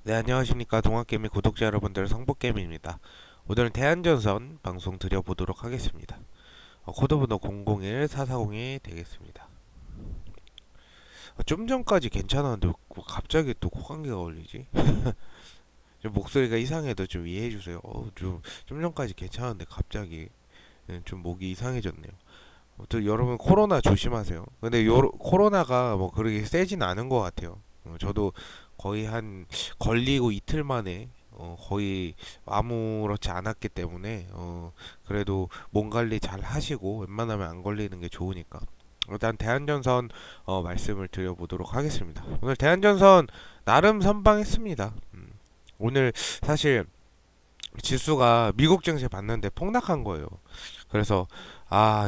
네, 안녕하십니까. 동학개미 구독자 여러분들, 성복개미입니다. 오늘은 대한전선 방송 드려보도록 하겠습니다. 코드번호 001440이 되겠습니다. 좀 전까지 괜찮았는데 갑자기 또 코감기가 걸리지? 좀 목소리가 이상해도 좀 이해해주세요. 좀 전까지 괜찮았는데 갑자기 좀 목이 이상해졌네요. 아무튼 여러분 코로나 조심하세요. 근데 코로나가 뭐 그렇게 세진 않은 것 같아요. 저도 거의 한 걸리고 이틀 만에 거의 아무렇지 않았기 때문에 그래도 몸 관리 잘 하시고 웬만하면 안 걸리는 게 좋으니까 일단 대한전선 말씀을 드려보도록 하겠습니다. 오늘 대한전선 나름 선방했습니다. 오늘 사실 지수가 미국 증시 봤는데 폭락한 거예요. 그래서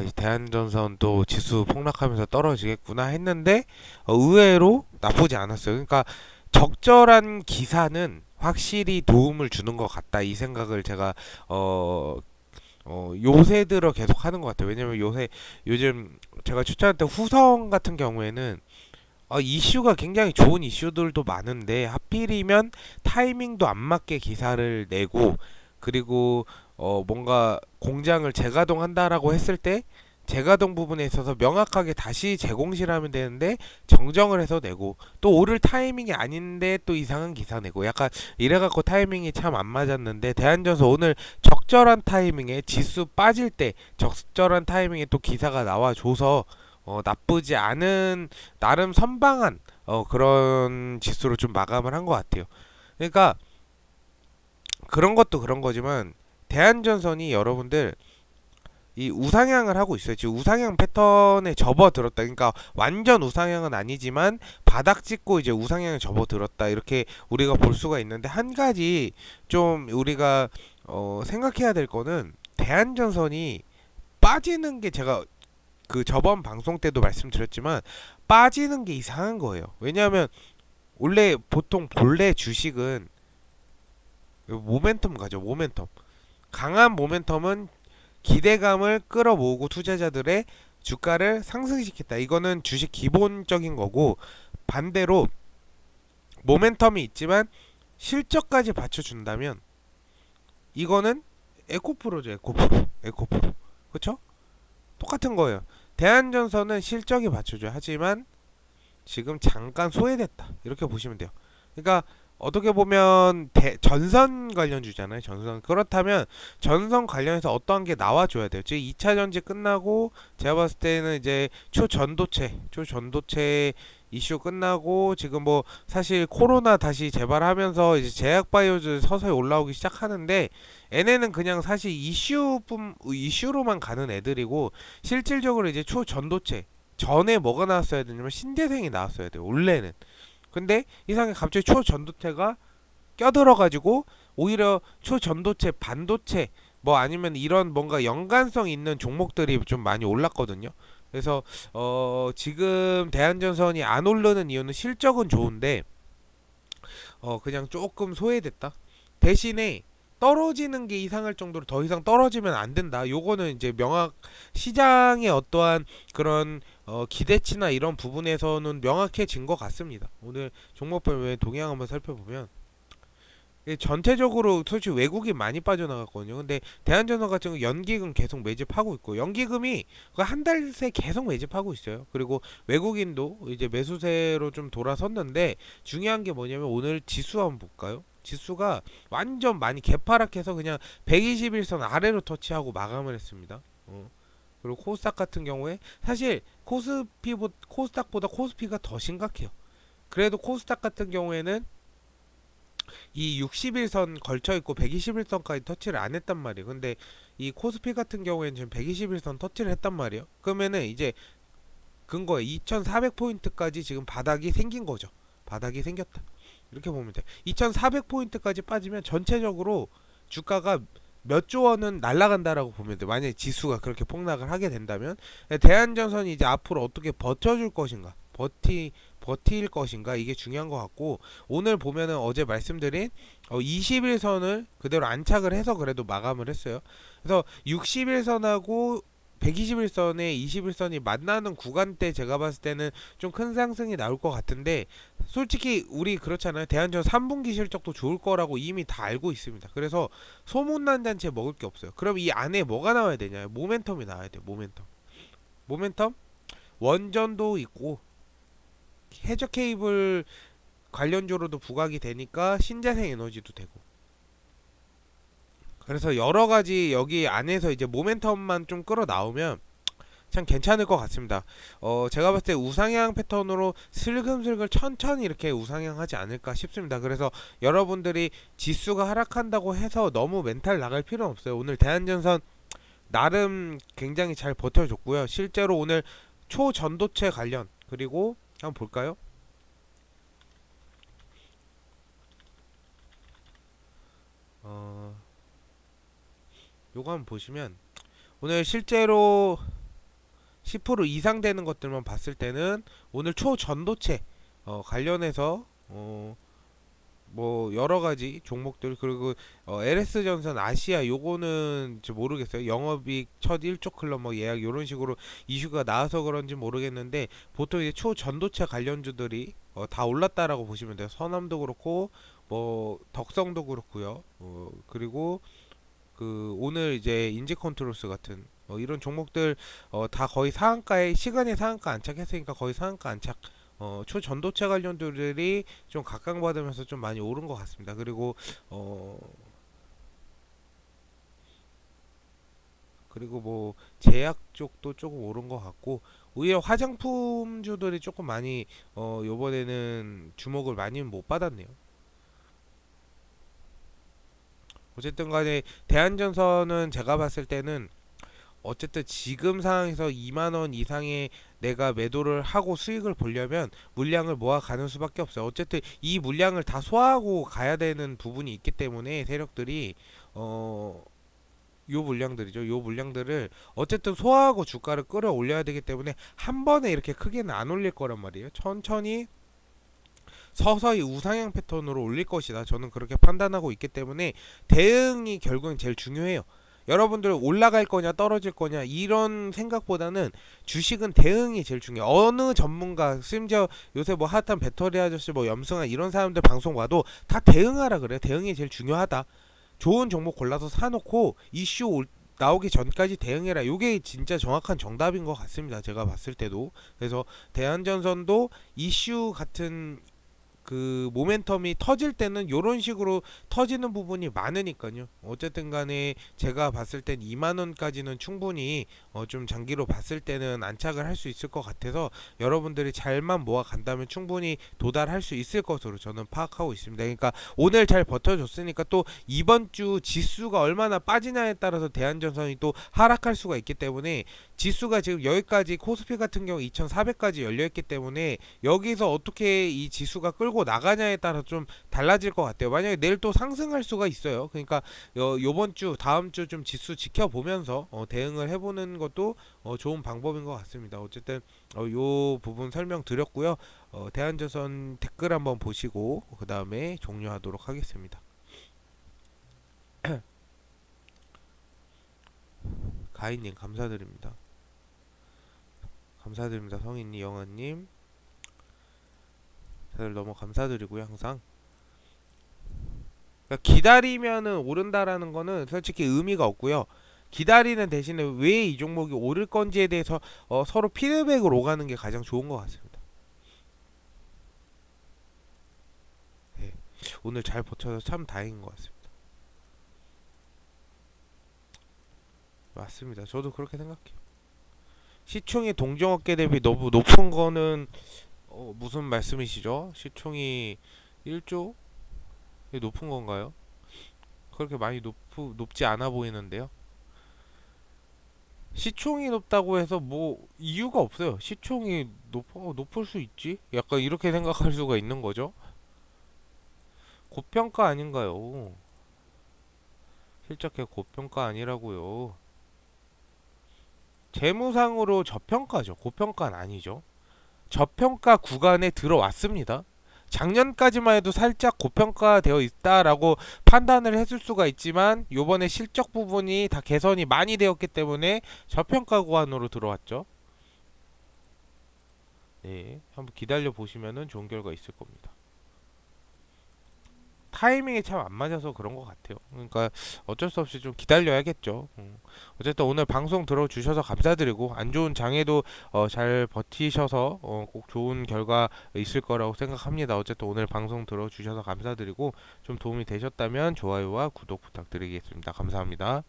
이 대한전선 또 지수 폭락하면서 떨어지겠구나 했는데 의외로 나쁘지 않았어요. 그러니까 적절한 기사는 확실히 도움을 주는 것 같다 이 생각을 제가 어, 요새 들어 계속 하는 것 같아요. 왜냐면 요즘 제가 추천할 때 후성 같은 경우에는 이슈가 굉장히 좋은 이슈들도 많은데 하필이면 타이밍도 안 맞게 기사를 내고 그리고 뭔가 공장을 재가동한다라고 했을 때 재가동 부분에 있어서 명확하게 다시 재공시하면 되는데 정정을 해서 내고 또 오를 타이밍이 아닌데 또 이상한 기사 내고 약간 이래갖고 타이밍이 참 안 맞았는데 대한전서 오늘 적절한 타이밍에 지수 빠질 때 적절한 타이밍에 또 기사가 나와줘서 나쁘지 않은 나름 선방한 그런 지수로 좀 마감을 한 것 같아요. 그러니까 그런 것도 그런 거지만 대한전선이 여러분들 이 우상향을 하고 있어요. 지금 우상향 패턴에 접어들었다. 그러니까 완전 우상향은 아니지만 바닥 찍고 이제 우상향에 접어들었다. 이렇게 우리가 볼 수가 있는데 한 가지 좀 우리가 생각해야 될 거는 대한전선이 빠지는 게 제가 그 저번 방송 때도 말씀드렸지만 빠지는 게 이상한 거예요. 왜냐하면 원래 보통 본래 주식은 모멘텀 가죠. 모멘텀. 강한 모멘텀은 기대감을 끌어모으고 투자자들의 주가를 상승시켰다. 이거는 주식 기본적인 거고 반대로 모멘텀이 있지만 실적까지 받쳐준다면 이거는 에코프로죠. 에코프로. 에코프로. 그쵸? 똑같은 거예요. 대한전선은 실적이 받쳐줘요. 하지만 지금 잠깐 소외됐다. 이렇게 보시면 돼요. 그러니까 어떻게 보면 전선 관련주잖아요. 전선. 그렇다면 전선 관련해서 어떠한 게 나와줘야 돼요. 즉 2차 전지 끝나고 제가 봤을 때는 이제 초전도체 이슈 끝나고 지금 뭐 사실 코로나 다시 재발하면서 이제 제약바이오즈 서서히 올라오기 시작하는데 얘네는 그냥 사실 이슈로만 가는 애들이고 실질적으로 이제 초전도체 전에 뭐가 나왔어야 되냐면 신재생이 나왔어야 돼요. 원래는. 근데 이상하게 갑자기 초전도체가 껴들어가지고 오히려 초전도체, 반도체 뭐 아니면 이런 뭔가 연관성 있는 종목들이 좀 많이 올랐거든요. 그래서 지금 대한전선이 안 오르는 이유는 실적은 좋은데 그냥 조금 소외됐다. 대신에 떨어지는 게 이상할 정도로 더 이상 떨어지면 안 된다. 요거는 이제 시장의 어떠한 그런 기대치나 이런 부분에서는 명확해진 것 같습니다. 오늘 종목별 동향 한번 살펴보면 전체적으로 솔직히 외국인 많이 빠져나갔거든요. 근데 대한전선 같은 경우 연기금 계속 매집하고 있고 연기금이 한 달 새 계속 매집하고 있어요. 그리고 외국인도 이제 매수세로 좀 돌아섰는데 중요한 게 뭐냐면 오늘 지수 한번 볼까요? 지수가 완전 많이 개파락해서 그냥 121선 아래로 터치하고 마감을 했습니다. 그리고 코스닥 같은 경우에 사실 코스닥보다 코스피가 더 심각해요. 그래도 코스닥 같은 경우에는 이 61선 걸쳐 있고 121선까지 터치를 안 했단 말이에요. 근데 이 코스피 같은 경우에는 지금 121선 터치를 했단 말이에요. 그러면은 이제 근거에 2400포인트까지 지금 바닥이 생긴 거죠. 바닥이 생겼다. 이렇게 보면 돼. 2400포인트까지 빠지면 전체적으로 주가가 몇 조 원은 날아간다라고 보면 돼. 만약에 지수가 그렇게 폭락을 하게 된다면 대한전선이 이제 앞으로 어떻게 버텨줄 것인가, 버틸 것인가 이게 중요한 것 같고 오늘 보면은 어제 말씀드린 21선을 그대로 안착을 해서 그래도 마감을 했어요. 그래서 61선하고 121선에 21선이 만나는 구간대 제가 봤을 때는 좀 큰 상승이 나올 것 같은데, 솔직히 우리 그렇잖아요. 대한전 3분기 실적도 좋을 거라고 이미 다 알고 있습니다. 그래서 소문난 잔치에 먹을 게 없어요. 그럼 이 안에 뭐가 나와야 되냐? 모멘텀이 나와야 돼요. 모멘텀. 원전도 있고 해저 케이블 관련주로도 부각이 되니까 신재생 에너지도 되고, 그래서 여러 가지 여기 안에서 이제 모멘텀만 좀 끌어 나오면 참 괜찮을 것 같습니다. 제가 봤을 때 우상향 패턴으로 슬금슬금 천천히 이렇게 우상향하지 않을까 싶습니다. 그래서 여러분들이 지수가 하락한다고 해서 너무 멘탈 나갈 필요는 없어요. 오늘 대한전선 나름 굉장히 잘 버텨줬고요. 실제로 오늘 초전도체 관련, 그리고 한번 볼까요? 어, 요거 한번 보시면 오늘 실제로 10% 이상 되는 것들만 봤을 때는 오늘 초전도체 관련해서 뭐 여러 가지 종목들, 그리고 LS 전선 아시아 요거는 저 모르겠어요. 영업이익 첫 1조 클럽 뭐 예약 요런 식으로 이슈가 나와서 그런지 모르겠는데, 보통 이제 초전도체 관련주들이 다 올랐다라고 보시면 돼요. 서남도 그렇고 뭐 덕성도 그렇고요. 그리고 그 오늘 이제 인지컨트롤스 같은 이런 종목들 다 거의 상한가에, 시간에 상한가 안착했으니까 거의 상한가 안착, 초전도체 관련주들이 좀 각광받으면서 좀 많이 오른 것 같습니다. 그리고 뭐 제약 쪽도 조금 오른 것 같고, 오히려 화장품주들이 조금 많이 요번에는 주목을 많이 못 받았네요. 어쨌든 간에 대한전선은 제가 봤을 때는 어쨌든 지금 상황에서 2만원 이상의 내가 매도를 하고 수익을 보려면 물량을 모아가는 수밖에 없어요. 어쨌든 이 물량을 다 소화하고 가야 되는 부분이 있기 때문에 세력들이 요 물량들이죠. 요 물량들을 어쨌든 소화하고 주가를 끌어올려야 되기 때문에 한 번에 이렇게 크게는 안 올릴 거란 말이에요. 천천히 서서히 우상향 패턴으로 올릴 것이다. 저는 그렇게 판단하고 있기 때문에 대응이 결국은 제일 중요해요. 여러분들 올라갈 거냐 떨어질 거냐 이런 생각보다는 주식은 대응이 제일 중요해요. 어느 전문가, 심지어 요새 뭐 핫한 배터리 아저씨, 뭐 염승아 이런 사람들 방송 봐도 다 대응하라 그래요. 대응이 제일 중요하다. 좋은 종목 골라서 사놓고 나오기 전까지 대응해라. 요게 진짜 정확한 정답인 것 같습니다. 제가 봤을 때도. 그래서 대한전선도 이슈 같은 그 모멘텀이 터질 때는 요런 식으로 터지는 부분이 많으니까요. 어쨌든 간에 제가 봤을 땐 2만원까지는 충분히 좀 장기로 봤을 때는 안착을 할 수 있을 것 같아서 여러분들이 잘만 모아 간다면 충분히 도달할 수 있을 것으로 저는 파악하고 있습니다. 그러니까 오늘 잘 버텨줬으니까 또 이번 주 지수가 얼마나 빠지냐에 따라서 대한전선이 또 하락할 수가 있기 때문에, 지수가 지금 여기까지 코스피 같은 경우 2400까지 열려있기 때문에 여기서 어떻게 이 지수가 끌고 나가냐에 따라 좀 달라질 것 같아요. 만약에 내일 또 상승할 수가 있어요. 그러니까 요번 주 다음 주 좀 지수 지켜보면서 대응을 해보는 것도 좋은 방법인 것 같습니다. 어쨌든 요 부분 설명드렸고요. 대한조선 댓글 한번 보시고 그 다음에 종료하도록 하겠습니다. 가인님 감사드립니다. 감사드립니다. 성인님, 영아님, 다들 너무 감사드리고요. 항상 그러니까 기다리면은 오른다라는 거는 솔직히 의미가 없고요. 기다리는 대신에 왜 이 종목이 오를 건지에 대해서 서로 피드백을 오가는 게 가장 좋은 것 같습니다. 네. 오늘 잘 버텨서 참 다행인 것 같습니다. 맞습니다. 저도 그렇게 생각해요. 시총이 동종업계 대비 너무 높은 거는 무슨 말씀이시죠? 시총이 1조? 높은 건가요? 그렇게 많이 높지 않아 보이는데요. 시총이 높다고 해서 뭐 이유가 없어요. 시총이 높을 수 있지? 약간 이렇게 생각할 수가 있는 거죠. 고평가 아닌가요? 실적해 고평가 아니라고요. 재무상으로 저평가죠. 고평가는 아니죠. 저평가 구간에 들어왔습니다. 작년까지만 해도 살짝 고평가되어 있다라고 판단을 했을 수가 있지만 요번에 실적 부분이 다 개선이 많이 되었기 때문에 저평가 구간으로 들어왔죠. 네, 한번 기다려 보시면은 좋은 결과 있을 겁니다. 타이밍이 참 안 맞아서 그런 것 같아요. 그러니까 어쩔 수 없이 좀 기다려야겠죠. 어쨌든 오늘 방송 들어주셔서 감사드리고 안 좋은 장에도 잘 버티셔서 꼭 좋은 결과 있을 거라고 생각합니다. 어쨌든 오늘 방송 들어주셔서 감사드리고 좀 도움이 되셨다면 좋아요와 구독 부탁드리겠습니다. 감사합니다.